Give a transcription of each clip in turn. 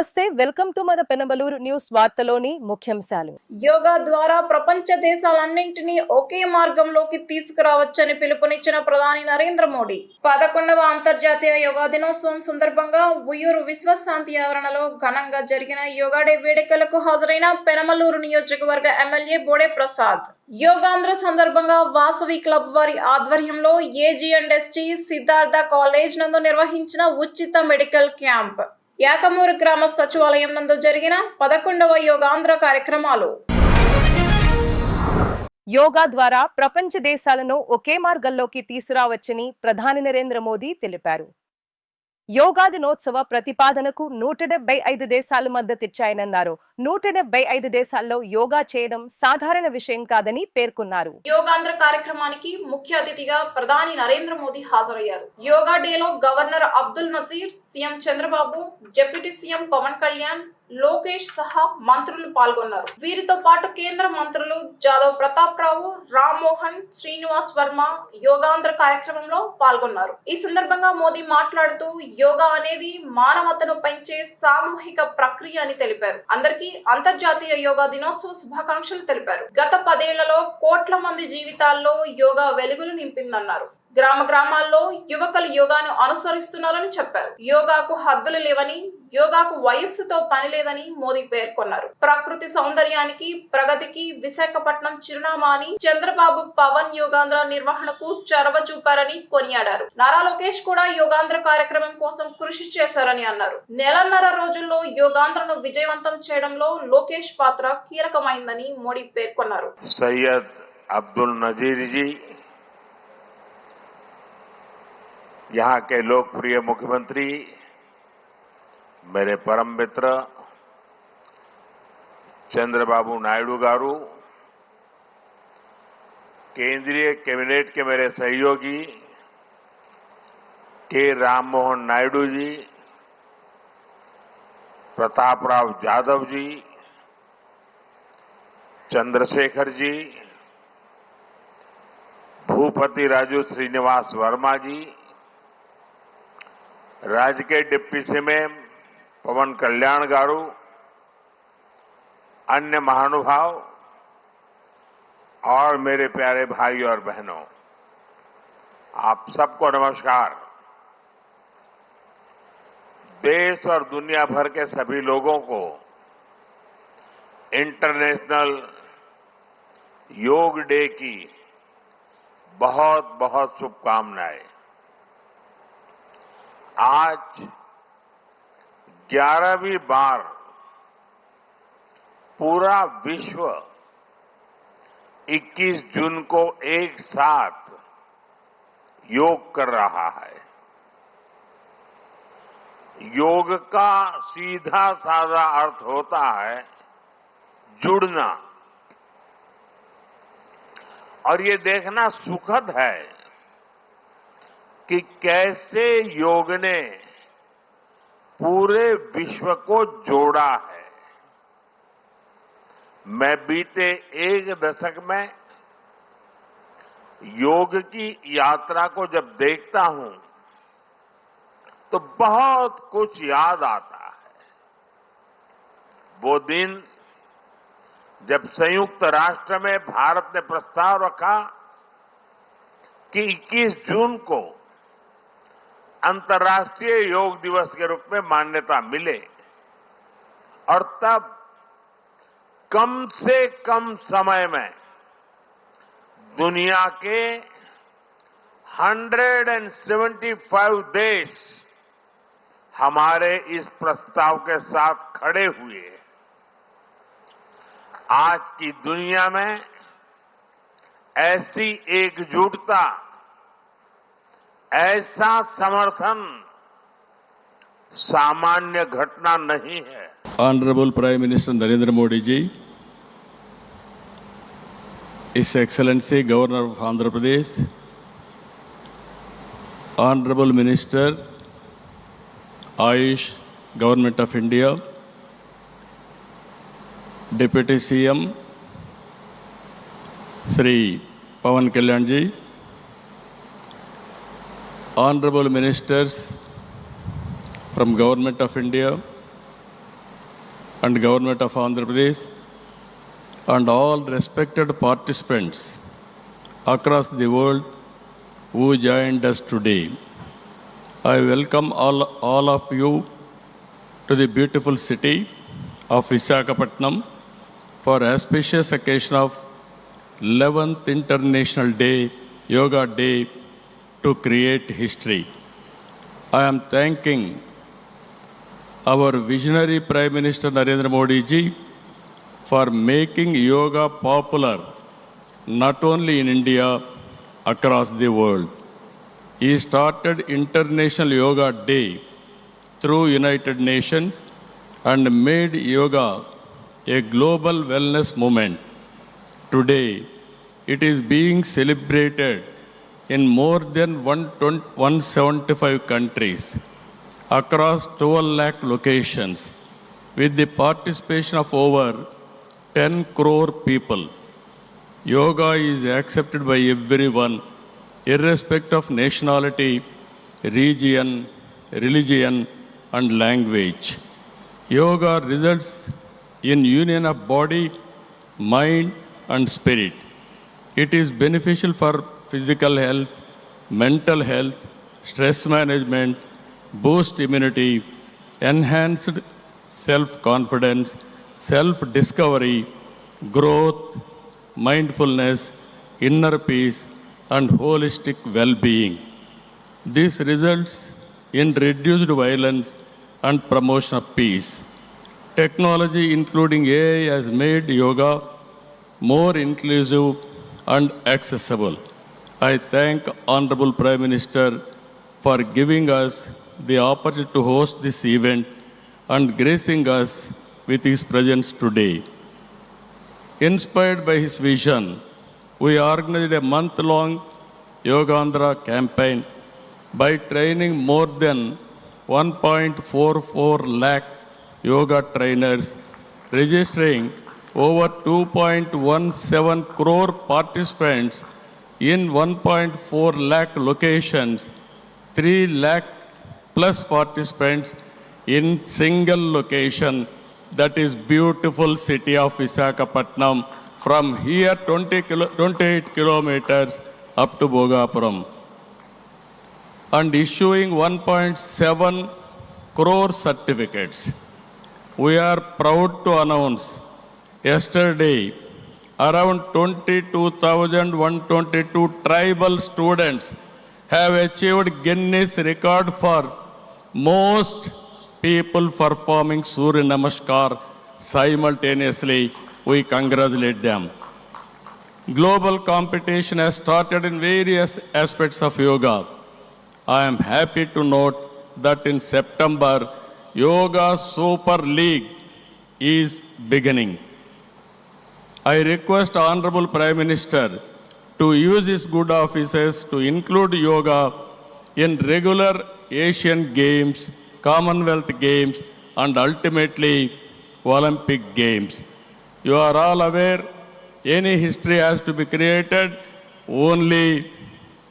నమస్తే, welcome to మన Penamaluru news వార్తలోని ముఖ్యాంశాలు. యోగా ద్వారా ప్రపంచ దేశాలన్నింటినీ ఒకే మార్గంలోకి తీసుకురావచ్చని పిలుపునిచ్చిన ప్రధాని నరేంద్ర మోడీ 11వ అంతర్జాతీయ యోగా దినోత్సవం సందర్భంగా ఉయ్యూరు విశ్వశాంతి ఆవరణలో ఘనంగా జరిగిన యోగా డే వేడుకలకు హాజరైన పెనమలూరు నియోజకవర్గ ఎమ్మెల్యే బోడే ప్రసాద్. యోగాంధ్ర సందర్భంగా వాసవి క్లబ్ వారి ఆధ్వర్యంలో ఏజీ&ఎస్టీ సిద్ధార్థ కాలేజ్ నందు నిర్వహించిన ఉచిత మెడికల్ క్యాంప్, యాకమూరు గ్రామ సచివాలయం నందు జరిగిన 11వ యోగాంధ్ర కార్యక్రమాలు. యోగా ద్వారా ప్రపంచ దేశాలను ఒకే మార్గంలోకి తీసుకురావచ్చని ప్రధాని నరేంద్ర మోదీ తెలిపారు. యోగా దినోత్సవ ప్రతిపాదనకు 175 దేశాలు మద్దతిచ్చాయన్నారు. 175 దేశాల్లో యోగా చేయడం సాధారణ విషయం కాదని పేర్కొన్నారు. యోగాంధ్ర కార్యక్రమానికి ముఖ్య అతిథిగా ప్రధాని నరేంద్ర మోదీ హాజరయ్యారు. యోగా డేలో governor Abdul Nazir, CM Chandrababu, deputy CM Pawan Kalyan, Lokesh సహా మంత్రులు పాల్గొన్నారు. వీరితో పాటు కేంద్ర మంత్రులు జాదవ్ ప్రతాప్ రావు, రామ్మోహన్, శ్రీనివాస్ వర్మ యోగాంధ్ర కార్యక్రమంలో పాల్గొన్నారు. ఈ సందర్భంగా మోదీ మాట్లాడుతూ యోగా అనేది మానవతను పెంచే సామూహిక ప్రక్రియ అని తెలిపారు. అందరికీ అంతర్జాతీయ యోగా దినోత్సవ శుభాకాంక్షలు తెలిపారు. గత 10 ఏళ్లలో కోట్ల మంది జీవితాల్లో యోగా వెలుగులు నింపిందన్నారు. గ్రామ గ్రామాల్లో యువకులు యోగాను అనుసరిస్తున్నారని చెప్పారు. యోగాకు హద్దులు లేవని, యోగాకు వయస్సుతో పని లేదని మోదీ పేర్కొన్నారు. ప్రకృతి సౌందర్యానికి, ప్రగతికి విశాఖపట్నం చిరునామా అని చంద్రబాబు, పవన్ యోగాంధ్ర నిర్వహణకు చొరవ చూపారని కొనియాడారు. నారా లోకేష్ కూడా యోగాంధ్ర కార్యక్రమం కోసం కృషి చేశారని అన్నారు. నెలన్నర రోజుల్లో యోగాంధ్రను విజయవంతం చేయడంలో లోకేష్ పాత్ర కీలకమైందని మోడీ పేర్కొన్నారు. సయ్యద్ అబ్దుల్ నజీర్ जी, यहाँ के लोकप्रिय मुख्यमंत्री, मेरे परम मित्र चंद्रबाबू नायडू गारू, केंद्रीय कैबिनेट के मेरे सहयोगी के राममोहन नायडू जी, प्रताप राव जाधव जी, चंद्रशेखर जी, भूपति राजू श्रीनिवास वर्मा जी, राज्य के डिप्टी सीएम पवन कल्याण गारू, अन्य महानुभाव और मेरे प्यारे भाई और बहनों, आप सबको नमस्कार। देश और दुनिया भर के सभी लोगों को इंटरनेशनल योग डे की बहुत बहुत शुभकामनाएं। आज 11वीं बार पूरा विश्व 21 जून को एक साथ योग कर रहा है। योग का सीधा साधा अर्थ होता है जुड़ना, और ये देखना सुखद है कि कैसे योग ने पूरे विश्व को जोड़ा है। मैं बीते 1 दशक में योग की यात्रा को जब देखता हूं तो बहुत कुछ याद आता है। वो दिन जब संयुक्त राष्ट्र में भारत ने प्रस्ताव रखा कि 21 जून को अंतर्राष्ट्रीय योग दिवस के रूप में मान्यता मिले, और तब कम से कम समय में दुनिया के 175 देश हमारे इस प्रस्ताव के साथ खड़े हुए। आज की दुनिया में ऐसी एकजुटता, ऐसा समर्थन सामान्य घटना नहीं है। Honourable prime minister Narendra Modi ji, His Excellency Governor of Andhra Pradesh, Honorable Minister Ayush, Government of India, Deputy CM Sri Pavan Kalyan ji, Honorable Ministers from Government of India, and Government of Andhra Pradesh and all respected participants across the world who joined us today. I welcome all of you to the beautiful city of Visakhapatnam for auspicious occasion of 11th International Day, Yoga Day, to create history. I am thanking our visionary Prime Minister Narendra Modi ji for making yoga popular not only in India, across the world. He started International Yoga Day through United Nations and made yoga a global wellness movement. Today, it is being celebrated in more than 175 countries across 12 lakh locations with the participation of over 10 crore people. Yoga is accepted by everyone, irrespective of nationality, region, religion, and language. Yoga results in union of body, mind, and spirit. It is beneficial for physical health, mental health, stress management, boost immunity, enhanced self-confidence, self-discovery, growth, mindfulness, inner peace, and holistic well-being. This results in reduced violence and promotion of peace. Technology, including AI, has made yoga more inclusive and accessible. I thank Honorable Prime Minister for giving us the opportunity to host this event and gracing us with his presence today. Inspired by his vision, we organized a month-long Yogandhra campaign by training more than 1.44 lakh yoga trainers, registering over 2.17 crore participants in 1.4 lakh locations, 3 lakh plus participants in single location, that is beautiful city of Visakhapatnam, from here 28 kilometers up to Bhogapuram, and issuing 1.7 crore certificates. We are proud to announce yesterday around 22,122 tribal students have achieved Guinness record for most people performing Surya Namaskar simultaneously. We congratulate them. Global competition has started in various aspects of yoga. I am happy to note that in September, Yoga Super League is beginning. I request Honorable Prime Minister to use his good offices to include yoga in regular Asian Games, Commonwealth Games, and ultimately Olympic Games. You are all aware, any history has to be created only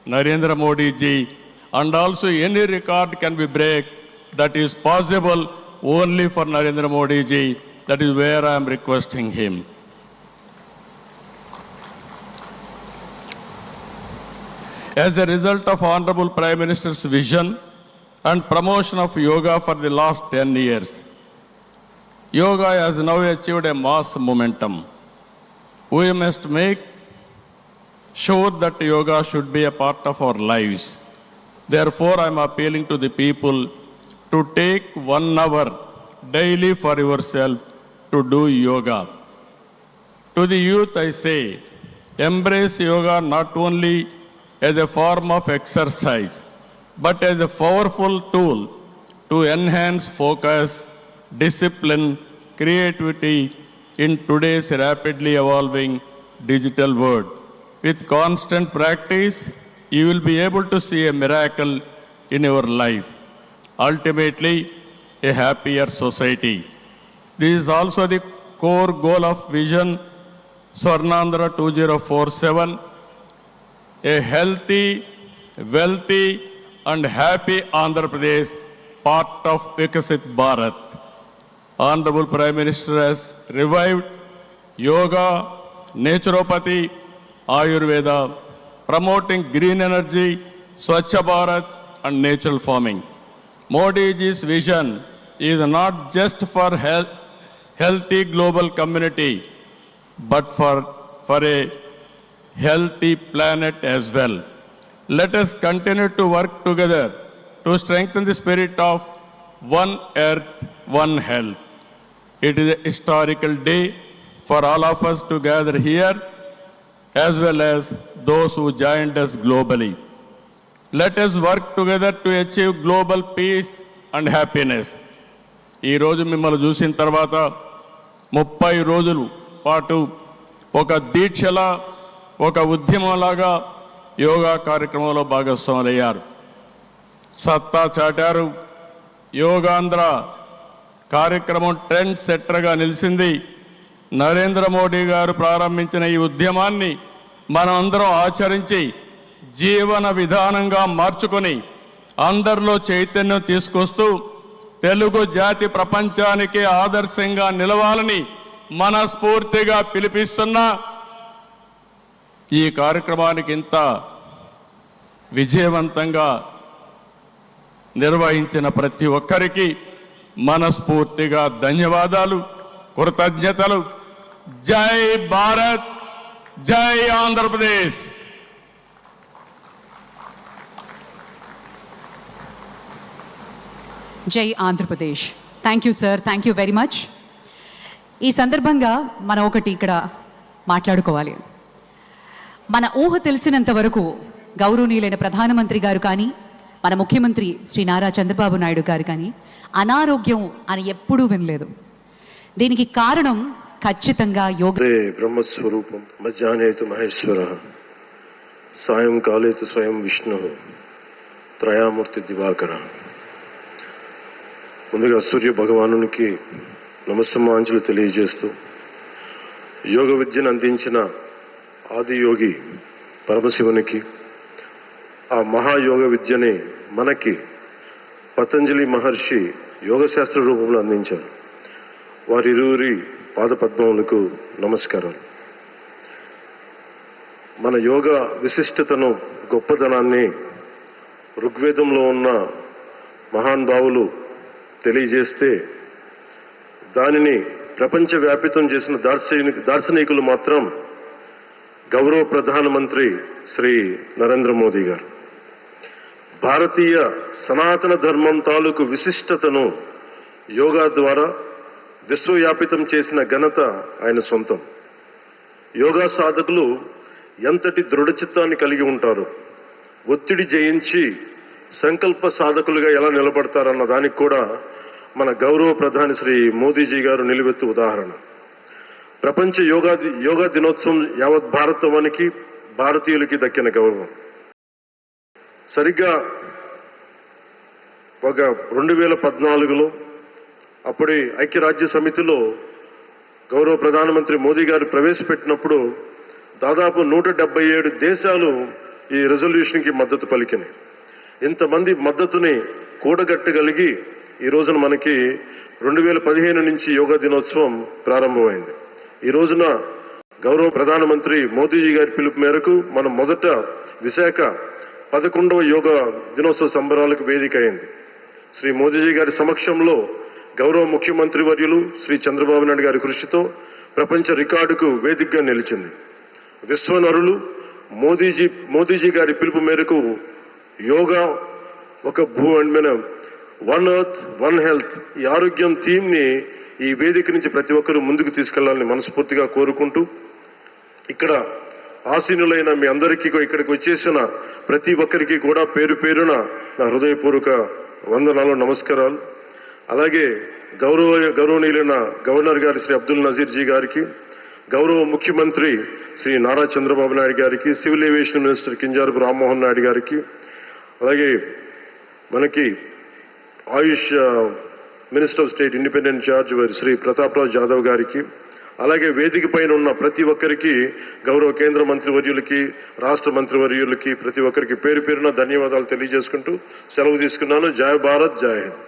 Narendra Modi ji, and also any record can be break that is possible only for Narendra Modi ji. That is where I am requesting him. As a result of Honorable Prime Minister's vision and promotion of yoga for the last 10 years, yoga has now achieved a mass momentum. We must make sure that yoga should be a part of our lives. Therefore, I am appealing to the people to take 1 hour daily for yourself to do yoga. To the youth, I say, embrace yoga not only as a form of exercise, but as a powerful tool to enhance focus, discipline, creativity in today's rapidly evolving digital world. With constant practice, you will be able to see a miracle in your life. Ultimately, a happier society. This is also the core goal of Vision Swarnandhra 2047, a healthy, wealthy, and happy Andhra Pradesh, part of Vikasit Bharat. Honorable Prime Minister has revived yoga, naturopathy, Ayurveda, promoting green energy, Swachh Bharat and natural farming. Modi's vision is not just for healthy global community, but for a healthy planet as well. Let us continue to work together to strengthen the spirit of one earth, one health. It is a historical day for all of us to gather here, as well as those who joined us globally. Let us work together to achieve global peace and happiness. ఈ రోజు మిమ్మల్ని చూసిన తర్వాత 30 రోజుల పాటు ఒక దీక్షలా ఒక ఉద్యమంలాగా యోగా కార్యక్రమంలో భాగస్వాములయ్యారు. సత్తా చాటారు. యోగాంధ్ర కార్యక్రమం ట్రెండ్ సెట్టర్గా నిలిచింది. నరేంద్ర మోడీ గారు ప్రారంభించిన ఈ ఉద్యమాన్ని మనం అందరం ఆచరించి జీవన విధానంగా మార్చుకొని అందరిలో చైతన్యం తీసుకొస్తూ తెలుగు జాతి ప్రపంచానికి ఆదర్శంగా నిలవాలని మనస్ఫూర్తిగా పిలిపిస్తున్నా. ఈ కార్యక్రమానికి ఇంత విజయవంతంగా నిర్వహించిన ప్రతి ఒక్కరికి మనస్ఫూర్తిగా ధన్యవాదాలు, కృతజ్ఞతలు. జై భారత్, జై ఆంధ్రప్రదేశ్. జై Andhra Pradesh. Thank you sir, thank you very much. ఈ సందర్భంగా మనం ఒకటి ఇక్కడ మాట్లాడుకోవాలి. మన ఊహ తెలిసినంత వరకు గౌరవనీయులైన ప్రధానమంత్రి గారు కానీ మన ముఖ్యమంత్రి శ్రీ నారా చంద్రబాబు నాయుడు గారు కానీ అనారోగ్యం అని ఎప్పుడూ వినలేదు. దీనికి కారణం ఖచ్చితంగా యోగా. బ్రహ్మస్వరూపం మధ్యాహ్నేతు మహేశ్వర సాయంకాలేతు స్వయం విష్ణు త్రయామూర్తి దివాకర. ముందుగా సూర్య భగవానునికి నమస్సమాంజలు తెలియజేస్తూ యోగ విద్యను అందించిన ఆదియోగి పరమశివునికి, ఆ మహాయోగ విద్యని మనకి పతంజలి మహర్షి యోగశాస్త్ర రూపంలో అందించారు. వారిరువురి పాదపద్మములకు నమస్కారాలు. మన యోగ విశిష్టతను, గొప్పదనాన్ని ఋగ్వేదంలో ఉన్న మహానుభావులు తెలియజేస్తే దానిని ప్రపంచవ్యాపితం చేసిన దార్శనికులు మాత్రం గౌరవ ప్రధానమంత్రి శ్రీ నరేంద్ర మోదీ గారు. భారతీయ సనాతన ధర్మం తాలూకు విశిష్టతను యోగా ద్వారా విశ్వవ్యాపితం చేసిన ఘనత ఆయన సొంతం. యోగా సాధకులు ఎంతటి దృఢచిత్తాన్ని కలిగి ఉంటారు, ఒత్తిడి జయించి సంకల్ప సాధకులుగా ఎలా నిలబడతారన్న దానికి కూడా మన గౌరవ ప్రధాని శ్రీ మోదీజీ గారు నిలువెత్తు ఉదాహరణ. ప్రపంచ యోగా దినోత్సవం యావత్ భారతవానికి, భారతీయులకి దక్కిన గౌరవం. సరిగ్గా ఒక 2014లో అప్పటి ఐక్యరాజ్య సమితిలో గౌరవ ప్రధానమంత్రి మోదీ గారు ప్రవేశపెట్టినప్పుడు దాదాపు 177 దేశాలు ఈ రెజల్యూషన్కి మద్దతు పలికినాయి. ఇంతమంది మద్దతుని కూడగట్టగలిగి ఈ రోజున మనకి 2015 నుంచి యోగా దినోత్సవం ప్రారంభమైంది. ఈ రోజున గౌరవ ప్రధానమంత్రి మోదీజీ గారి పిలుపు మేరకు మనం మొదట విశాఖ 11వ యోగా దినోత్సవ సంబరాలకు వేదిక అయింది. శ్రీ మోదీజీ గారి సమక్షంలో గౌరవ ముఖ్యమంత్రి వర్యులు శ్రీ చంద్రబాబు నాయుడు గారి కృషితో ప్రపంచ రికార్డుకు వేదికగా నిలిచింది. విశ్వనరులు మోదీజీ గారి పిలుపు మేరకు యోగా ఒక వన్ ఎర్త్ వన్ హెల్త్, ఈ ఆరోగ్యం థీమ్ని ఈ వేదిక నుంచి ప్రతి ఒక్కరూ ముందుకు తీసుకెళ్లాలని మనస్ఫూర్తిగా కోరుకుంటూ, ఇక్కడ ఆసీనులైన మీ అందరికీ, ఇక్కడికి వచ్చేసిన ప్రతి ఒక్కరికి కూడా పేరు పేరున నా హృదయపూర్వక వందనాలు, నమస్కారాలు. అలాగే గౌరవనీయులైన గవర్నర్ గారి శ్రీ అబ్దుల్ నజీర్ జీ గారికి, గౌరవ ముఖ్యమంత్రి శ్రీ నారా చంద్రబాబు నాయుడు గారికి, civil aviation minister Kinjarapu Rammohan Naidu గారికి, అలాగే మనకి AYUSH minister of state independent charge Shri Prataprao Jadhav గారికి, అలాగే వేదిక పైన ఉన్న ప్రతి ఒక్కరికి, గౌరవ కేంద్ర మంత్రివర్యులకి, రాష్ట్ర మంత్రివర్యులకి, ప్రతి ఒక్కరికి పేరు పేరున ధన్యవాదాలు తెలియజేసుకుంటూ సెలవు తీసుకున్నాను. జై భారత్, జై హింద్.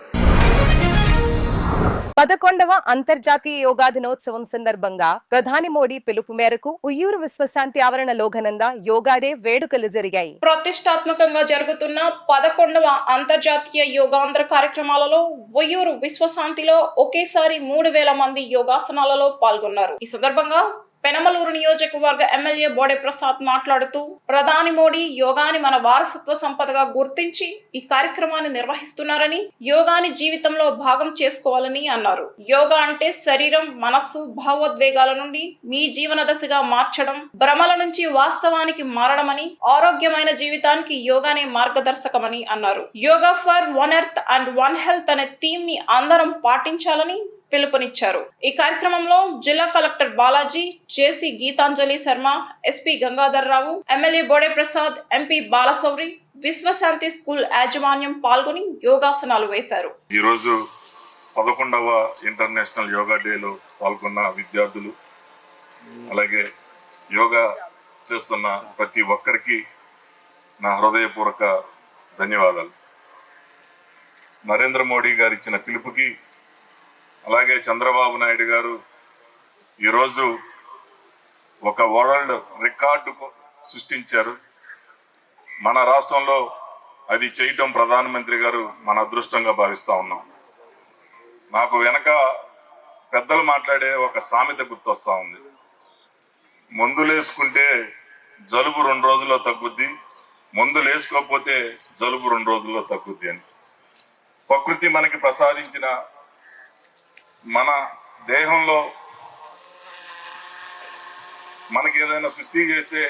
11వ అంతర్జాతీయ యోగా దినోత్సవం సందర్భంగా ప్రధాని మోడీ పిలుపు మేరకు ఉయ్యూరు విశ్వశాంతి ఆవరణలో ఘనంగా యోగా డే వేడుకలు జరిగాయి. ప్రతిష్టాత్మకంగా జరుగుతున్న 11వ అంతర్జాతీయ యోగాంధ్ర కార్యక్రమాలలో ఉయ్యూరు విశ్వశాంతిలో ఒకేసారి 3000 మంది యోగాసనాలలో పాల్గొన్నారు. ఈ సందర్భంగా పెనమలూరు నియోజకవర్గ ఎమ్మెల్యే బోడే ప్రసాద్ మాట్లాడుతూ ప్రధాని మోడీ యోగాని మన వారసత్వ సంపదగా గుర్తించి ఈ కార్యక్రమాన్ని నిర్వహిస్తున్నారని, యోగాని జీవితంలో భాగం చేసుకోవాలని అన్నారు. యోగా అంటే శరీరం, మనస్సు, భావోద్వేగాల నుండి మీ జీవన దశగా మార్చడం, భ్రమల నుంచి వాస్తవానికి మారడమని, ఆరోగ్యమైన జీవితానికి యోగానే మార్గదర్శకమని అన్నారు. Yoga for one earth and one health అనే థీమ్ ని అందరం పాటించాలని పిలుపునిచ్చారు. ఈ కార్యక్రమంలో జిల్లా collector Balaji, JC Geetanjali Sharma, SP Gangadhar Rao, MLA Bode Prasad, MP Balashowry, Vishwashanti school యాజమాన్యం పాల్గొని యోగాసనాలు వేశారు. ఈరోజు 11వ ఇంటర్నేషనల్ యోగా డేలో పాల్గొన్న విద్యార్థులు, అలాగే యోగా చేస్తున్న ప్రతి ఒక్కరికి నా హృదయపూర్వక ధన్యవాదాలు. నరేంద్ర మోడీ గారు ఇచ్చిన పిలుపుకి, అలాగే చంద్రబాబు నాయుడు గారు ఈరోజు ఒక వరల్డ్ రికార్డు సృష్టించారు. మన రాష్ట్రంలో అది చేయటం ప్రధానమంత్రి గారు మన అదృష్టంగా భావిస్తూ ఉన్నాం. నాకు వెనక పెద్దలు మాట్లాడే ఒక సామెత గుర్తొస్తూ ఉంది. మందులేసుకుంటే జలుబు 2 రోజుల్లో తగ్గుద్ది, మందులు వేసుకోకపోతే జలుబు 2 రోజుల్లో తగ్గుద్ది అని. ప్రకృతి మనకి ప్రసాదించిన మన దేహంలో మనకి ఏదైనా సృష్టి చేస్తే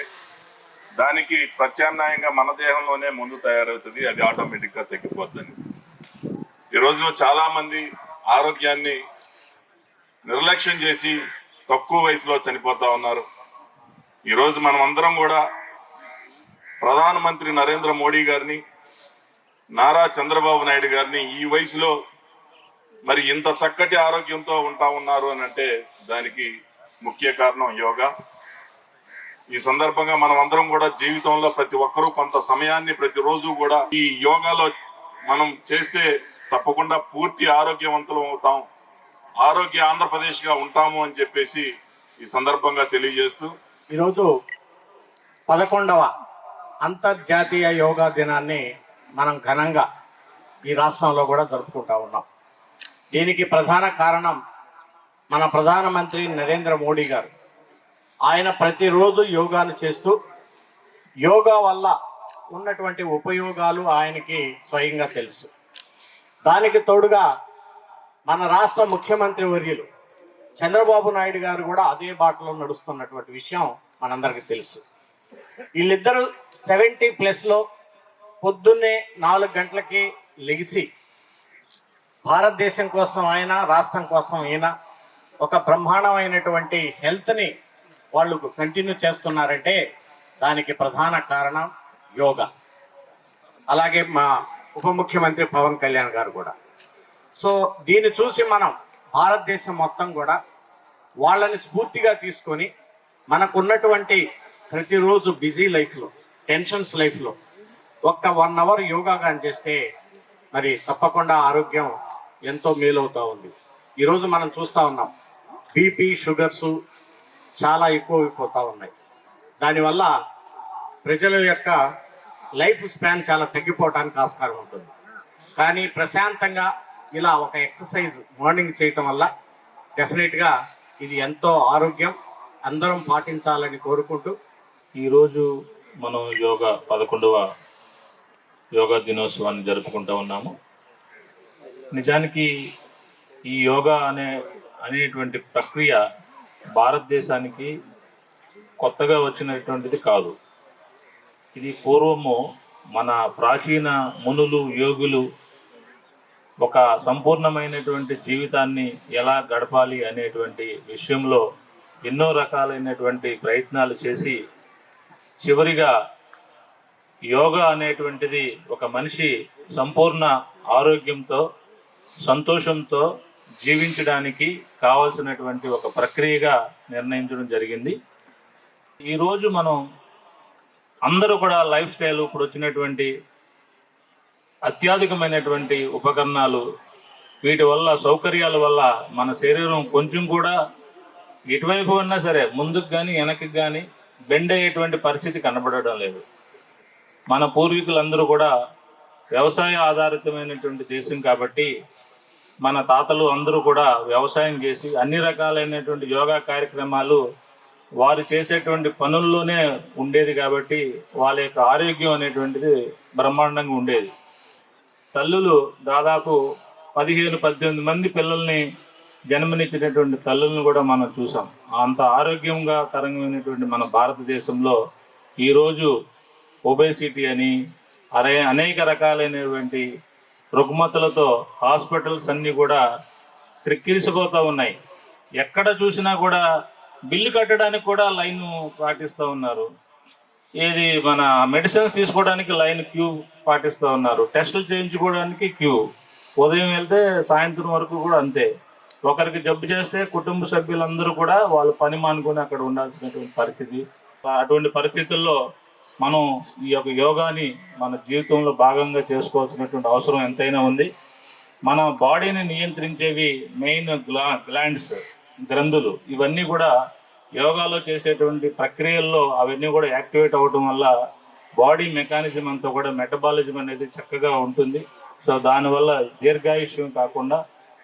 దానికి ప్రత్యామ్నాయంగా మన దేహంలోనే మందు తయారవుతుంది, అది ఆటోమేటిక్గా తగ్గిపోతుంది. ఈరోజు చాలా మంది ఆరోగ్యాన్ని నిర్లక్ష్యం చేసి తక్కువ వయసులో చనిపోతా ఉన్నారు. ఈరోజు మనం అందరం కూడా ప్రధానమంత్రి నరేంద్ర మోడీ గారిని, నారా చంద్రబాబు నాయుడు గారిని ఈ వయసులో మరి ఇంత చక్కటి ఆరోగ్యంతో ఉంటా ఉన్నారు అని అంటే దానికి ముఖ్య కారణం యోగా. ఈ సందర్భంగా మనం అందరం కూడా జీవితంలో ప్రతి ఒక్కరూ కొంత సమయాన్ని ప్రతిరోజు కూడా ఈ యోగాలో మనం చేస్తే తప్పకుండా పూర్తి ఆరోగ్యవంతులం అవుతాం, ఆరోగ్య ఆంధ్రప్రదేశ్గా ఉంటాము అని చెప్పేసి ఈ సందర్భంగా తెలియజేస్తూ ఈరోజు 11వ అంతర్జాతీయ యోగా దినాన్ని మనం ఘనంగా ఈ రాష్ట్రంలో కూడా జరుపుకుంటా ఉన్నాం. దీనికి ప్రధాన కారణం మన ప్రధానమంత్రి నరేంద్ర మోడీ గారు. ఆయన ప్రతిరోజు యోగాను చేస్తూ యోగా వల్ల ఉన్నటువంటి ఉపయోగాలు ఆయనకి స్వయంగా తెలుసు. దానికి తోడుగా మన రాష్ట్ర ముఖ్యమంత్రి వర్యులు చంద్రబాబు నాయుడు గారు కూడా అదే బాటలో నడుస్తున్నటువంటి విషయం మనందరికీ తెలుసు. వీళ్ళిద్దరూ 70+లో పొద్దున్నే 4 గంటలకి లెగిసి భారతదేశం కోసం ఆయన, రాష్ట్రం కోసం ఈయన ఒక బ్రహ్మాండమైనటువంటి హెల్త్ని వాళ్ళు కంటిన్యూ చేస్తున్నారంటే దానికి ప్రధాన కారణం యోగా. అలాగే మా ఉప ముఖ్యమంత్రి పవన్ కళ్యాణ్ గారు కూడా. సో దీన్ని చూసి మనం భారతదేశం మొత్తం కూడా వాళ్ళని స్ఫూర్తిగా తీసుకొని మనకున్నటువంటి ప్రతిరోజు బిజీ లైఫ్లో, టెన్షన్స్ లైఫ్లో ఒక్క 1 అవర్ యోగా కానీ చేస్తే మరి తప్పకుండా ఆరోగ్యం ఎంతో మేలవుతూ ఉంది. ఈరోజు మనం చూస్తూ ఉన్నాం బీపీ, షుగర్సు చాలా ఎక్కువైపోతూ ఉన్నాయి. దానివల్ల ప్రజల యొక్క లైఫ్ స్పాన్ చాలా తగ్గిపోవడానికి ఆస్కారం ఉంటుంది. కానీ ప్రశాంతంగా ఇలా ఒక ఎక్సర్సైజ్ మార్నింగ్ చేయటం వల్ల డెఫినెట్గా ఇది ఎంతో ఆరోగ్యం, అందరం పాటించాలని కోరుకుంటూ ఈరోజు మనం యోగా 11వ యోగా దినోత్సవాన్ని జరుపుకుంటూ ఉన్నాము. నిజానికి ఈ యోగా అనేటువంటి ప్రక్రియ భారతదేశానికి కొత్తగా వచ్చినటువంటిది కాదు. ఇది పూర్వము మన ప్రాచీన మునులు, యోగులు ఒక సంపూర్ణమైనటువంటి జీవితాన్ని ఎలా గడపాలి అనేటువంటి విషయంలో ఎన్నో రకాలైనటువంటి ప్రయత్నాలు చేసి చివరిగా యోగా అనేటువంటిది ఒక మనిషి సంపూర్ణ ఆరోగ్యంతో, సంతోషంతో జీవించడానికి కావాల్సినటువంటి ఒక ప్రక్రియగా నిర్ణయించడం జరిగింది. ఈరోజు మనం అందరూ కూడా లైఫ్ స్టైల్ ఇప్పుడు వచ్చినటువంటి అత్యాధికమైనటువంటి ఉపకరణాలు వీటి వల్ల సౌకర్యాల వల్ల మన శరీరం కొంచెం కూడా ఎటువైపు ఉన్నా సరే ముందుకు కానీ వెనక్కి కానీ బెండ్ అయ్యేటువంటి పరిస్థితి కనబడడం లేదు. మన పూర్వీకులందరూ కూడా వ్యవసాయ ఆధారితమైనటువంటి దేశం కాబట్టి మన తాతలు అందరూ కూడా వ్యవసాయం చేసి అన్ని రకాలైనటువంటి యోగా కార్యక్రమాలు వారు చేసేటువంటి పనుల్లోనే ఉండేది కాబట్టి వాళ్ళ యొక్క ఆరోగ్యం అనేటువంటిది బ్రహ్మాండంగా ఉండేది. తల్లులు దాదాపు 15-18 మంది పిల్లల్ని జన్మనిచ్చినటువంటి తల్లులను కూడా మనం చూసాం. అంత ఆరోగ్యంగా కరంగమైనటువంటి మన భారతదేశంలో ఈరోజు ఒబేసిటీ అని అనేక రకాలైనటువంటి రుగ్మతలతో హాస్పిటల్స్ అన్నీ కూడా క్రిక్కిరిసిపోతూ ఉన్నాయి. ఎక్కడ చూసినా కూడా బిల్లు కట్టడానికి కూడా లైన్ పాటిస్తూ ఉన్నారు. ఏది మన మెడిసిన్స్ తీసుకోవడానికి లైన్ క్యూ పాటిస్తూ ఉన్నారు. టెస్టులు చేయించుకోవడానికి క్యూ. ఉదయం వెళ్తే సాయంత్రం వరకు కూడా అంతే. ఒకరికి జబ్బు చేస్తే కుటుంబ సభ్యులందరూ కూడా వాళ్ళ పని మానుకొని అక్కడ ఉండాల్సినటువంటి పరిస్థితి. అటువంటి పరిస్థితుల్లో మనం ఈ యొక్క యోగాని మన జీవితంలో భాగంగా చేసుకోవాల్సినటువంటి అవసరం ఎంతైనా ఉంది. మన బాడీని నియంత్రించేవి మెయిన్ గ్లాండ్స్, గ్రంథులు. ఇవన్నీ కూడా యోగాలో చేసేటువంటి ప్రక్రియల్లో అవన్నీ కూడా యాక్టివేట్ అవ్వడం వల్ల బాడీ మెకానిజం అంతా కూడా మెటబాలిజం అనేది చక్కగా ఉంటుంది. సో దానివల్ల దీర్ఘాయుష్యం కాకుండా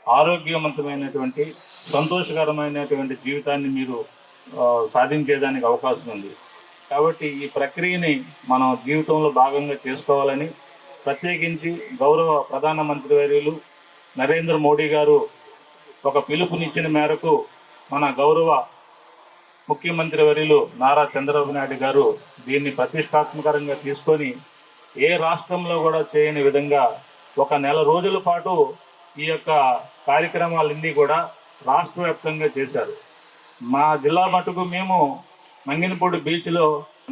ఆరోగ్యవంతమైనటువంటి సంతోషకరమైనటువంటి జీవితాన్ని మీరు సాధించేదానికి అవకాశం ఉంది. కాబట్టి ఈ ప్రక్రియని మనం జీవితంలో భాగంగా చేసుకోవాలని ప్రత్యేకించి గౌరవ ప్రధానమంత్రి వర్యులు నరేంద్ర మోడీ గారు ఒక పిలుపునిచ్చిన మేరకు మన గౌరవ ముఖ్యమంత్రి వర్యులు నారా చంద్రబాబు నాయుడు గారు దీన్ని ప్రతిష్టాత్మకంగా తీసుకొని ఏ రాష్ట్రంలో కూడా చేయని విధంగా ఒక నెల రోజుల పాటు ఈ యొక్క కార్యక్రమాలన్నీ కూడా రాష్ట్ర వ్యాప్తంగా చేశారు. మా జిల్లా మటుకు మేము మంగినపూడి బీచ్లో,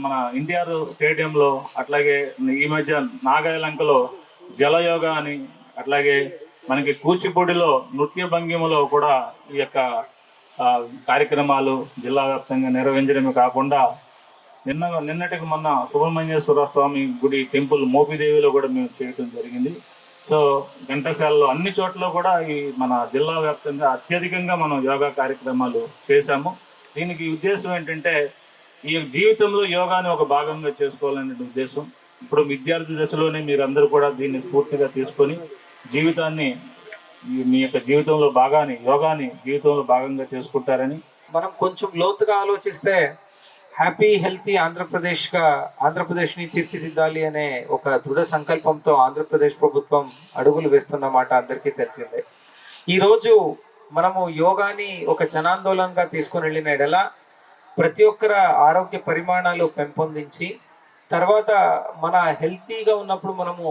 మన ఎన్టీఆర్ స్టేడియంలో, అట్లాగే ఈ మధ్య నాగాయలంకలో జలయోగా అని, అట్లాగే మనకి కూచిపూడిలో నృత్య భంగిమలో కూడా ఈ యొక్క కార్యక్రమాలు జిల్లా వ్యాప్తంగా నిర్వహించడమే కాకుండా నిన్నటికి మొన్న సుబ్రహ్మణ్యేశ్వర స్వామి గుడి టెంపుల్ మోపిదేవిలో కూడా మేము చేయడం జరిగింది. సో ఘంటసాలలో అన్ని చోట్ల కూడా ఈ మన జిల్లా వ్యాప్తంగా అత్యధికంగా మనం యోగా కార్యక్రమాలు చేశాము. దీనికి ఉద్దేశం ఏంటంటే ఈ జీవితంలో యోగాని ఒక భాగంగా చేసుకోవాలనే ఉద్దేశం. ఇప్పుడు విద్యార్థి దశలోనే మీరందరూ కూడా దీన్ని స్ఫూర్తిగా తీసుకొని జీవితాన్ని మీ యొక్క జీవితంలో యోగాని జీవితంలో భాగంగా చేసుకుంటారని మనం కొంచెం లోతుగా ఆలోచిస్తే హ్యాపీ హెల్తీ ఆంధ్రప్రదేశ్ని తీర్చిదిద్దాలి అనే ఒక దృఢ సంకల్పంతో ఆంధ్రప్రదేశ్ ప్రభుత్వం అడుగులు వేస్తున్నమాట అందరికీ తెలిసిందే. ఈరోజు మనము యోగాని ఒక జనాందోళనగా తీసుకుని వెళ్ళిన ఎడల ప్రతి ఒక్కరి ఆరోగ్య పరిమాణాలు పెంపొందించి తర్వాత మన హెల్తీగా ఉన్నప్పుడు మనము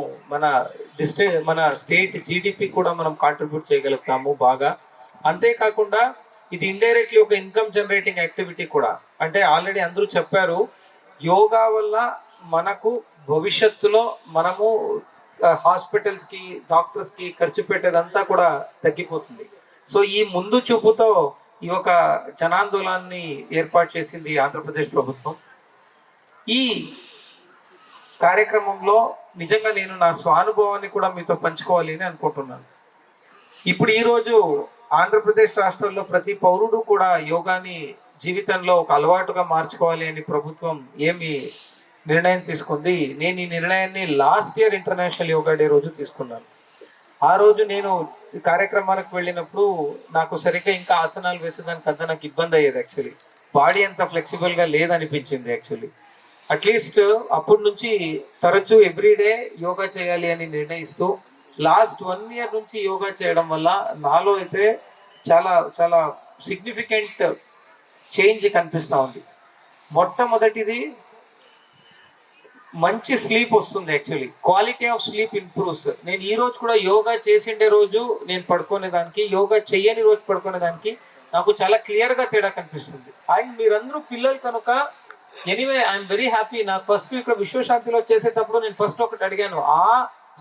మన స్టేట్ జీడిపి కూడా మనం కాంట్రిబ్యూట్ చేయగలుగుతాము బాగా. అంతేకాకుండా ఇది ఇండైరెక్ట్లీ ఒక ఇన్కమ్ జనరేటింగ్ యాక్టివిటీ కూడా. అంటే ఆల్రెడీ అందరూ చెప్పారు, యోగా వల్ల మనకు భవిష్యత్తులో మనము హాస్పిటల్స్కి డాక్టర్స్కి ఖర్చు పెట్టేదంతా కూడా తగ్గిపోతుంది. సో ఈ ముందు చూపుతో ఈ ఒక జనాందోళనాన్ని ఏర్పాటు చేసింది ఆంధ్రప్రదేశ్ ప్రభుత్వం. ఈ కార్యక్రమంలో నిజంగా నేను నా స్వానుభవాన్ని కూడా మీతో పంచుకోవాలి అని అనుకుంటున్నాను. ఇప్పుడు ఈరోజు ఆంధ్రప్రదేశ్ రాష్ట్రంలో ప్రతి పౌరుడు కూడా యోగాని జీవితంలో ఒక అలవాటుగా మార్చుకోవాలి అని ప్రభుత్వం ఏమి నిర్ణయం తీసుకుంది. నేను ఈ నిర్ణయాన్ని last year international yoga day రోజు తీసుకున్నాను. ఆ రోజు నేను కార్యక్రమానికి వెళ్ళినప్పుడు నాకు సరిగ్గా ఇంకా ఆసనాలు వేసేదానికి అంతా నాకు ఇబ్బంది అయ్యేది. యాక్చువల్లీ బాడీ అంత ఫ్లెక్సిబుల్గా లేదనిపించింది. యాక్చువల్లీ అట్లీస్ట్ అప్పటి నుంచి తరచూ ఎవ్రీడే యోగా చేయాలి అని నిర్ణయిస్తూ లాస్ట్ 1 year నుంచి యోగా చేయడం వల్ల నాలో అయితే చాలా చాలా సిగ్నిఫికెంట్ చేంజ్ కనిపిస్తూ ఉంది. మొట్టమొదటిది మంచి స్లీప్ వస్తుంది. Actually quality of sleep improves. నేను ఈ రోజు కూడా యోగా చేసిండే రోజు నేను పడుకునే దానికి, యోగా చెయ్యని రోజు పడుకునే దానికి నాకు చాలా క్లియర్గా తేడా కనిపిస్తుంది. అండ్ మీరందరూ పిల్లలు కనుక ఎనీవే ఐఎమ్ వెరీ హ్యాపీ. నాకు ఫస్ట్ ఇక్కడ విశ్వశాంతిలో చేసేటప్పుడు నేను ఫస్ట్ ఒకటి అడిగాను, ఆ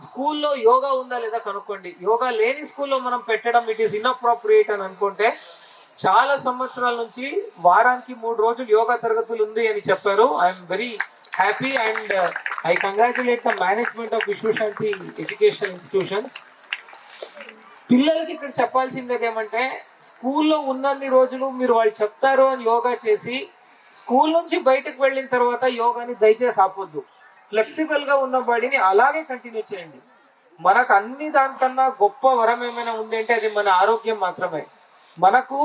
స్కూల్లో యోగా ఉందా లేదా కనుక్కోండి. యోగా లేని స్కూల్లో మనం పెట్టడం ఇట్ ఈస్ ఇన్అప్రోప్రియేట్ అని అనుకుంటే చాలా సంవత్సరాల నుంచి వారానికి 3 రోజులు యోగా తరగతులు ఉంది అని చెప్పారు. I'm very happy and I congratulate the management of Vishwashanti educational institutions. పిల్లలకి ఇక్కడ చెప్పాల్సింది ఏమంటే స్కూల్లో ఉన్నన్ని రోజులు మీరు వాళ్ళు చెప్తారు అని యోగా చేసి స్కూల్ నుంచి బయటకు వెళ్ళిన తర్వాత యోగాని దయచేసి ఆపొద్దు. ఫ్లెక్సిబుల్గా ఉన్న బాడీని అలాగే కంటిన్యూ చేయండి. మనకు అన్ని దానికన్నా గొప్ప వరం ఏమైనా ఉంది అంటే అది మన ఆరోగ్యం మాత్రమే. మనకు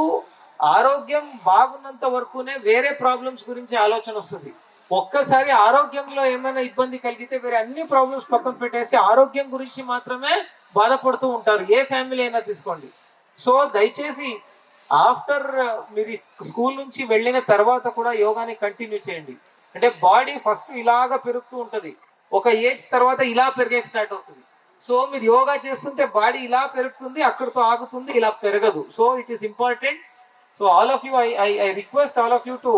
ఆరోగ్యం బాగున్నంత వరకునే వేరే ప్రాబ్లమ్స్ గురించి ఆలోచన వస్తుంది. ఒక్కసారి ఆరోగ్యంలో ఏమైనా ఇబ్బంది కలిగితే వేరే అన్ని ప్రాబ్లమ్స్ పక్కన పెట్టేసి ఆరోగ్యం గురించి మాత్రమే బాధపడుతూ ఉంటారు. ఏ ఫ్యామిలీ అయినా తీసుకోండి. సో దయచేసి ఆఫ్టర్ మీరు స్కూల్ నుంచి వెళ్ళిన తర్వాత కూడా యోగాని కంటిన్యూ చేయండి. అంటే బాడీ ఫస్ట్ ఇలాగా పెరుగుతూ ఉంటుంది, ఒక ఏజ్ తర్వాత ఇలా పెరిగే స్టార్ట్ అవుతుంది. సో మీరు యోగా చేస్తుంటే బాడీ ఇలా పెరుగుతుంది, అక్కడితో ఆగుతుంది, ఇలా పెరగదు. So it is important. So all of you I request all of you to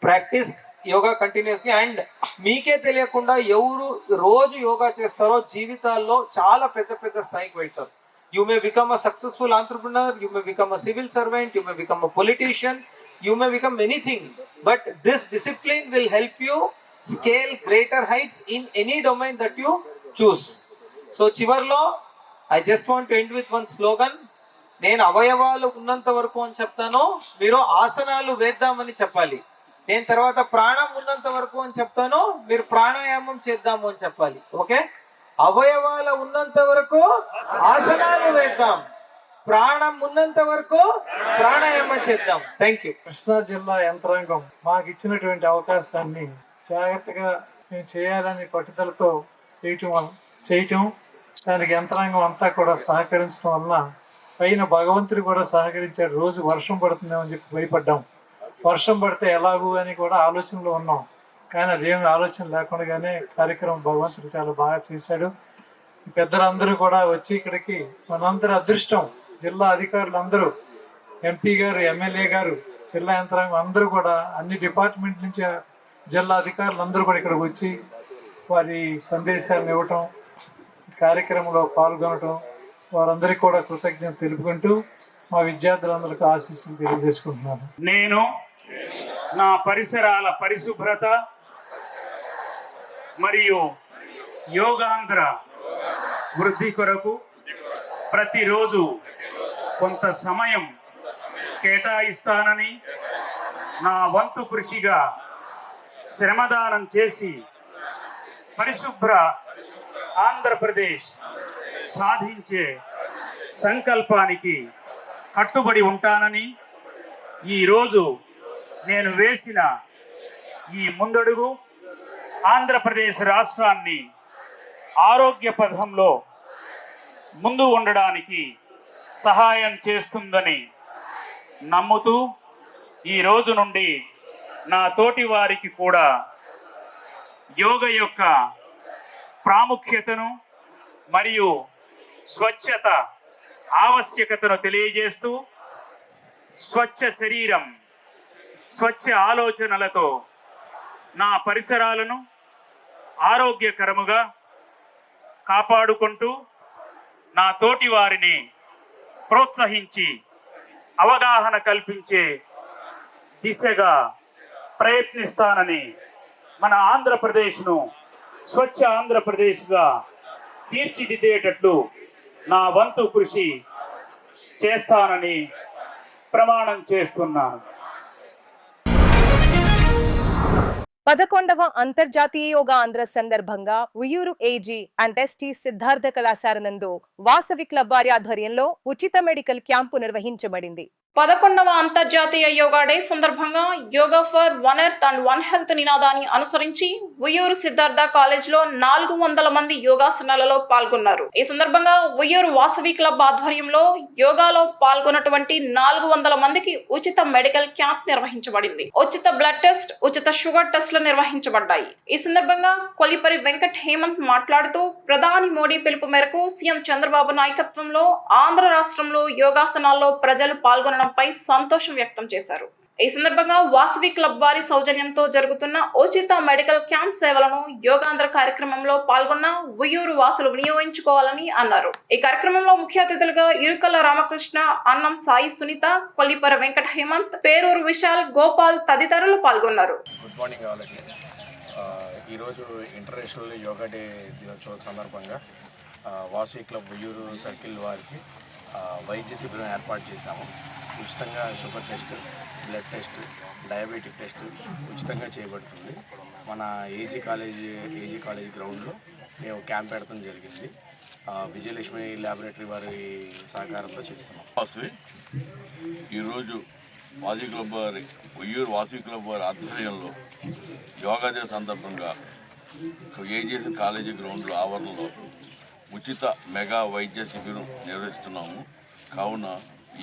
practice yoga continuously. And మీకే తెలియకుండా ఎవరు రోజు యోగా చేస్తారో జీవితాల్లో చాలా పెద్ద పెద్ద స్థాయికి వెళ్తారు. You may become a successful entrepreneur, you may become a civil servant, you may become a politician, you may become anything. But this discipline will help you scale greater heights in any domain that you choose. So చివర్లో I just want to end with one slogan. నేను అవయవాలు ఉన్నంత వరకు అని చెప్తాను, మీరు ఆసనాలు వేద్దామని చెప్పాలి. నేను తర్వాత ప్రాణం ఉన్నంత వరకు అని చెప్తాను, మీరు ప్రాణాయామం చేద్దాము అని చెప్పాలి. ఓకే, అవయవాల ఉన్నంత వరకు ఆసనాలు వేద్దాం, ప్రాణం ఉన్నంత వరకు ప్రాణాయామం చేద్దాం. Thank you. కృష్ణా జిల్లా యంత్రాంగం మాకు ఇచ్చినటువంటి అవకాశాన్ని జాగ్రత్తగా మేము చేయాలని పట్టుదలతో చేయటం దానికి యంత్రాంగం అంతా కూడా సహకరించడం వలన పైన భగవంతుడు కూడా సహకరించాడు. రోజు వర్షం పడుతుందేమని చెప్పి భయపడ్డాం. వర్షం పడితే ఎలాగూ అని కూడా ఆలోచనలో ఉన్నాం. కానీ అదేమి ఆలోచన లేకుండానే కార్యక్రమం భగవంతుడు చాలా బాగా చేశాడు. పెద్దలందరూ కూడా వచ్చి ఇక్కడికి మనందరి అదృష్టం. జిల్లా అధికారులు అందరూ, ఎంపీ గారు, ఎమ్మెల్యే గారు, జిల్లా యంత్రాంగం అందరూ కూడా అన్ని డిపార్ట్మెంట్ నుంచి జిల్లా అధికారులు అందరూ కూడా ఇక్కడికి వచ్చి వారి సందేశాలను ఇవ్వటం, కార్యక్రమంలో పాల్గొనటం, వారందరికీ కూడా కృతజ్ఞత తెలుపుకుంటూ మా విద్యార్థులందరికీ ఆశీస్సులు తెలియజేసుకుంటున్నాను. నేను నా పరిసరాల పరిశుభ్రత మరియు యోగాంధ్ర వృద్ధి కొరకు ప్రతిరోజు కొంత సమయం కేటాయిస్తానని, నా వంతు కృషిగా శ్రమదానం చేసి పరిశుభ్ర ఆంధ్రప్రదేశ్ సాధించే సంకల్పానికి కట్టుబడి ఉంటానని, ఈరోజు నేను వేసిన ఈ ముందడుగు ఆంధ్రప్రదేశ్ రాష్ట్రాన్ని ఆరోగ్య పథంలో ముందు ఉండడానికి సహాయం చేస్తుందని నమ్ముతూ ఈ రోజు నుండి నా తోటి వారికి కూడా యోగ యొక్క ప్రాముఖ్యతను మరియు స్వచ్ఛత ఆవశ్యకతను తెలియజేస్తూ స్వచ్ఛ శరీరం, స్వచ్ఛ ఆలోచనలతో నా పరిసరాలను ఆరోగ్యకరముగా కాపాడుకుంటూ నా తోటి వారిని ప్రోత్సహించి అవగాహన కల్పించే దిశగా ప్రయత్నిస్తానని, మన ఆంధ్రప్రదేశ్ను స్వచ్ఛ ఆంధ్రప్రదేశ్గా తీర్చిదిద్దేటట్లు నా వంతు కృషి చేస్తానని ప్రమాణం చేస్తున్నాను. 11వ అంతర్జాతీయ యోగాంధ్ర సందర్భంగా Uyyuru AG and ST Siddhartha కళాశాల నందు వాసవి క్లబ్ వారి ఆధ్వర్యంలో ఉచిత మెడికల్ క్యాంపు నిర్వహించబడింది. 11వ అంతర్జాతీయ యోగా డే సందర్భంగా yoga for one earth and one health నినాదాన్ని అనుసరించి ఉయ్యూరు సిద్ధార్థ కాలేజ్ లో 400 మంది యోగాసనాలలో పాల్గొన్నారు. ఈ సందర్భంగా ఉయ్యూరు వాసవి క్లబ్ ఆధ్వర్యంలో యోగాలో పాల్గొన్నటువంటి 400 మందికి ఉచిత మెడికల్ క్యాంప్ నిర్వహించబడింది. ఉచిత బ్లడ్ టెస్ట్, ఉచిత షుగర్ టెస్ట్లు నిర్వహించబడ్డాయి. ఈ సందర్భంగా కొల్లిపరి వెంకట్ హేమంత్ మాట్లాడుతూ ప్రధాని మోడీ పిలుపు మేరకు సీఎం చంద్రబాబు నాయకత్వంలో ఆంధ్ర రాష్ట్రంలో యోగాసనాల్లో ప్రజలు పాల్గొనడంపై సంతోషం వ్యక్తం చేశారు. ఈ సందర్భంగా వాసవి క్లబ్ వారి సౌజన్యంతో జరుగుతున్న ఉచిత మెడికల్ క్యాంప్ సేవలను యోగాంధ్ర కార్యక్రమంలో పాల్గొన్న ఉయ్యూరు వాసులు వినియోగించుకోవాలని అన్నారు. ఈ కార్యక్రమంలో ముఖ్య అతిథులుగా ఇరుకల రామకృష్ణ, అన్నం సాయి సునీత, కొల్లిపర వెంకట హేమంత్, పేరూరు విశాల్, గోపాల్ తదితరులు పాల్గొన్నారు. గుడ్ మార్నింగ్ వాళ్ళకి. ఈరోజు ఇంటర్నేషనల్ యోగా డే దినోత్సవం సందర్భంగా వాసవి క్లబ్ ఉయ్యూరు సర్కిల్ వారికి వైద్య శిబిరం ఏర్పాటు చేశాము. ఉచితంగా sugar test, blood test, diabetic test ఉచితంగా చేయబడుతుంది. మన ఏజీ కాలేజీ గ్రౌండ్లో మేము క్యాంప్ పెడతాం జరిగింది. విజయలక్ష్మి ల్యాబొరేటరీ వారి సహకారంతో చేస్తున్నాం. ఈరోజు వాసవి క్లబ్ వారి ఉయ్యూరు వాసవి క్లబ్ వారి ఆధ్వర్యంలో యోగా డే సందర్భంగా ఏజీఎస్ కాలేజీ గ్రౌండ్లో ఆవరణలో ఉచిత మెగా వైద్య శిబిరం నిర్వహిస్తున్నాము. కావున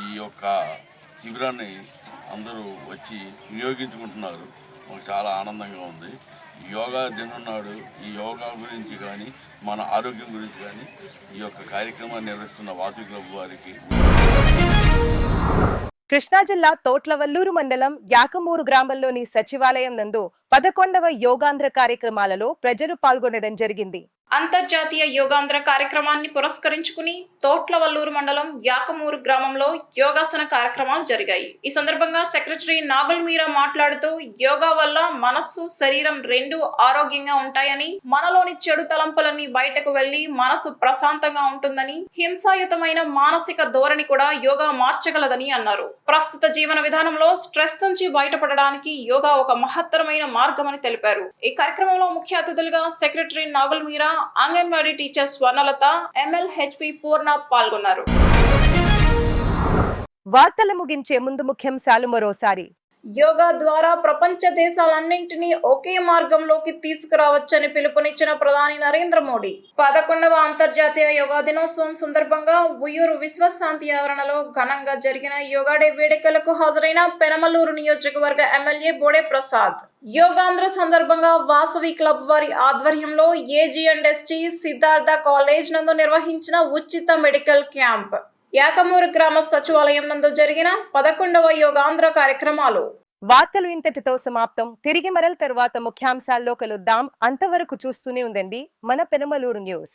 ఈ యొక్క శిబిరాన్ని అందరూ వచ్చి వినియోగించుకుంటున్నారు. మాకు చాలా ఆనందంగా ఉంది. యోగా దినం నాడు ఈ యోగా గురించి కానీ మన ఆరోగ్యం గురించి కానీ ఈ యొక్క కార్యక్రమాన్ని నిర్వహిస్తున్న వాసవి క్లబ్ వారికి. కృష్ణా జిల్లా తోట్లవల్లూరు మండలం యాకమూరు గ్రామంలోని సచివాలయం నందు 11వ యోగాంధ్ర కార్యక్రమాలలో ప్రజలు పాల్గొనడం జరిగింది. అంతర్జాతీయ యోగాంధ్ర కార్యక్రమాన్ని పురస్కరించుకుని తోట్లవల్లూరు మండలం యాకమూరు గ్రామంలో యోగాసన కార్యక్రమాలు జరిగాయి. ఈ సందర్భంగా సెక్రటరీ నాగుల్ మీరా మాట్లాడుతూ యోగా వల్ల మనస్సు, శరీరం రెండూ ఆరోగ్యంగా ఉంటాయని, మనలోని చెడు తలంపులన్నీ బయటకు వెళ్లి మనసు ప్రశాంతంగా ఉంటుందని, హింసాయుతమైన మానసిక ధోరణి కూడా యోగా మార్చగలదని అన్నారు. ప్రస్తుత జీవన విధానంలో స్ట్రెస్ నుంచి బయటపడడానికి యోగా ఒక మహత్తరమైన మార్గమని తెలిపారు. ఈ కార్యక్రమంలో ముఖ్య అతిథులుగా సెక్రటరీ నాగుల్ మీరా, అంగన్వాడీ టీచర్ స్వర్ణలత, MLHP పూర్ణ పాల్గొన్నారు. వార్తలు ముగించే ముందు ముఖ్యాంశాలు మరోసారి. యోగా ద్వారా ప్రపంచ దేశాలన్నింటినీ ఒకే మార్గంలోకి తీసుకురావచ్చని పిలుపునిచ్చిన ప్రధాని నరేంద్ర మోడీ. 11వ అంతర్జాతీయ యోగా దినోత్సవం సందర్భంగా ఉయ్యూరు విశ్వశాంతి ఆవరణలో ఘనంగా జరిగిన యోగా డే వేడుకలకు హాజరైన పెనమలూరు నియోజకవర్గ ఎమ్మెల్యే బోడే ప్రసాద్. యోగాంధ్ర సందర్భంగా వాసవి క్లబ్ వారి ఆధ్వర్యంలో AG&SG సిద్ధార్థ కాలేజ్ నందు నిర్వహించిన ఉచిత మెడికల్ క్యాంప్. యాకమూరు గ్రామ సచివాలయం నందు జరిగిన 11వ యోగాంధ్ర కార్యక్రమాలు. వార్తలు ఇంతటితో సమాప్తం. తిరిగి మరల తర్వాత ముఖ్యాంశాల్లో కలుద్దాం. అంతవరకు చూస్తూనే ఉండండి మన పెనమలూరు న్యూస్.